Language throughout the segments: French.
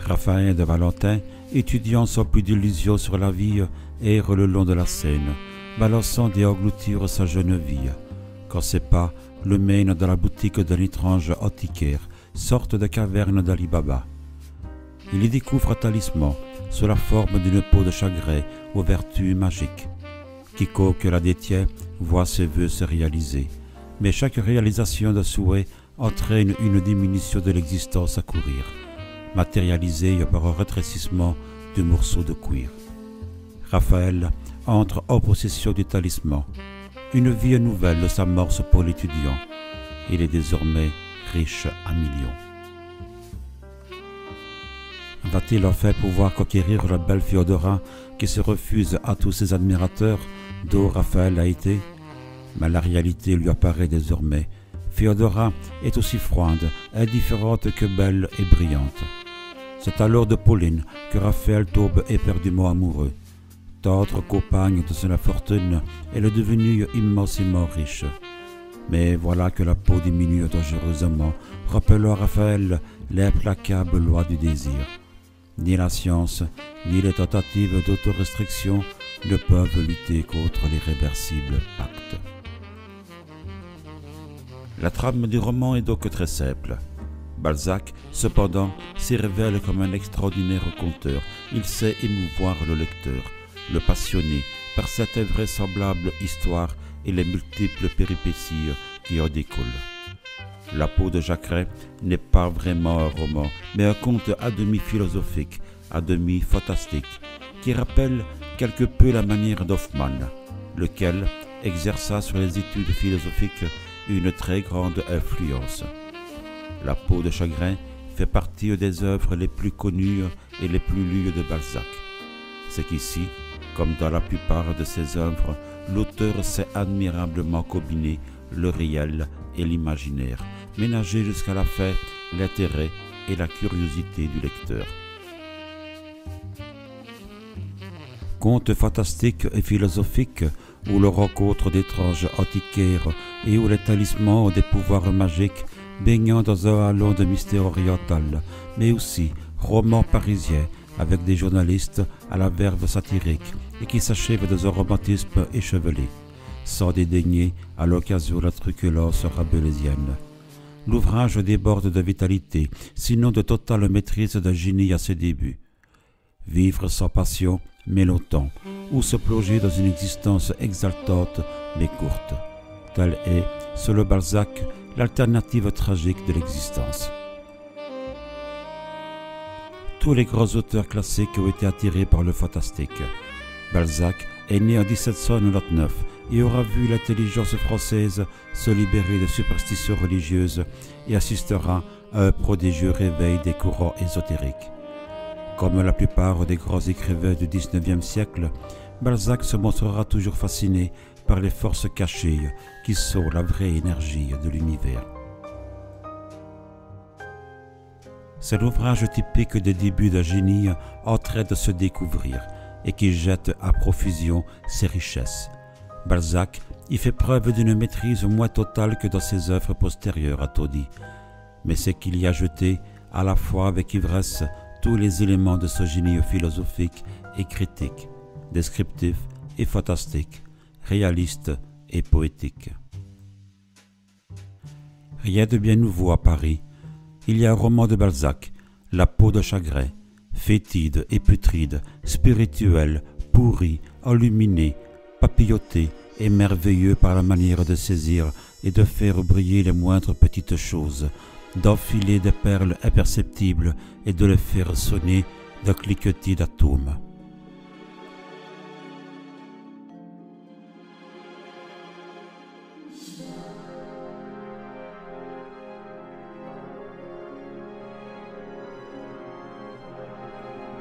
Raphaël de Valentin, étudiant sans plus d'illusions sur la vie, erre le long de la Seine, balançant des engloutures sa jeune vie. Quand ses pas le mènent dans la boutique d'un étrange antiquaire, sorte de caverne d'Ali Baba. Il y découvre un talisman sous la forme d'une peau de chagrin aux vertus magiques. Quiconque la détient voit ses vœux se réaliser, mais chaque réalisation de souhait entraîne une diminution de l'existence à courir, matérialisée par un rétrécissement du morceau de cuir. Raphaël entre en possession du talisman. Une vie nouvelle s'amorce pour l'étudiant. Il est désormais riche à millions. Va-t-il enfin pouvoir conquérir la belle Fiodora qui se refuse à tous ses admirateurs, dont Raphaël a été? Mais la réalité lui apparaît désormais. Fiodora est aussi froide, indifférente que belle et brillante. C'est alors de Pauline que Raphaël tombe éperdument amoureux. Tendre compagne de son infortune, elle est devenue immensément riche. Mais voilà que la peau diminue dangereusement, rappelant à Raphaël l'implacable loi du désir. Ni la science, ni les tentatives d'autorestriction ne peuvent lutter contre l'irréversible pacte. La trame du roman est donc très simple. Balzac, cependant, s'y révèle comme un extraordinaire conteur. Il sait émouvoir le lecteur, le passionner par cette invraisemblable histoire et les multiples péripéties qui en découlent. La peau de Jacquerin n'est pas vraiment un roman, mais un conte à demi philosophique, à demi fantastique, qui rappelle quelque peu la manière d'Hoffmann, lequel exerça sur les études philosophiques une très grande influence. La peau de chagrin fait partie des œuvres les plus connues et les plus lues de Balzac. C'est qu'ici, comme dans la plupart de ses œuvres, l'auteur sait admirablement combiner le réel et l'imaginaire, ménager jusqu'à la fin l'intérêt et la curiosité du lecteur. Conte fantastique et philosophique où l'on rencontre d'étranges antiquaires et où les talismans ont des pouvoirs magiques baignant dans un halo de mystère oriental, mais aussi roman parisien avec des journalistes à la verve satirique et qui s'achève dans un romantisme échevelé, sans dédaigner à l'occasion la truculence rabelaisienne. L'ouvrage déborde de vitalité, sinon de totale maîtrise d'un génie à ses débuts. Vivre sans passion, mais longtemps, ou se plonger dans une existence exaltante, mais courte. Telle est, selon Balzac, l'alternative tragique de l'existence. Tous les grands auteurs classiques ont été attirés par le fantastique. Balzac est né en 1799 et aura vu l'intelligence française se libérer de superstitions religieuses et assistera à un prodigieux réveil des courants ésotériques. Comme la plupart des grands écrivains du XIXe siècle, Balzac se montrera toujours fasciné par les forces cachées qui sont la vraie énergie de l'univers. C'est l'ouvrage typique des débuts d'un génie en train de se découvrir et qui jette à profusion ses richesses. Balzac y fait preuve d'une maîtrise moins totale que dans ses œuvres postérieures à Todi, mais c'est qu'il y a jeté à la fois avec ivresse tous les éléments de ce génie philosophique et critique, descriptif et fantastique, réaliste et poétique. Rien de bien nouveau à Paris. Il y a un roman de Balzac, La peau de chagrin, fétide et putride, spirituel, pourri, enluminé, papilloté et merveilleux par la manière de saisir et de faire briller les moindres petites choses, d'enfiler des perles imperceptibles et de les faire sonner d'un cliquetis d'atomes.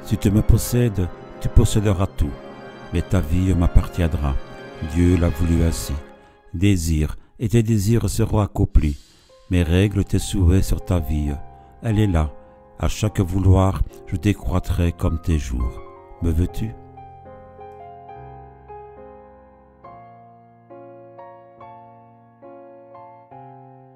Si tu me possèdes, tu posséderas tout, mais ta vie m'appartiendra. Dieu l'a voulu ainsi. Désire, et tes désirs seront accomplis, mais règle tes souhaits sur ta vie. Elle est là. À chaque vouloir, je décroîtrai comme tes jours. Me veux-tu?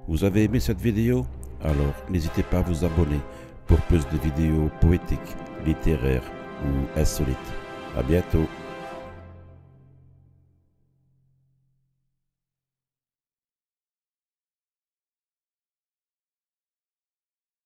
Vous avez aimé cette vidéo? Alors n'hésitez pas à vous abonner pour plus de vidéos poétiques, littéraires ou insolites. À bientôt.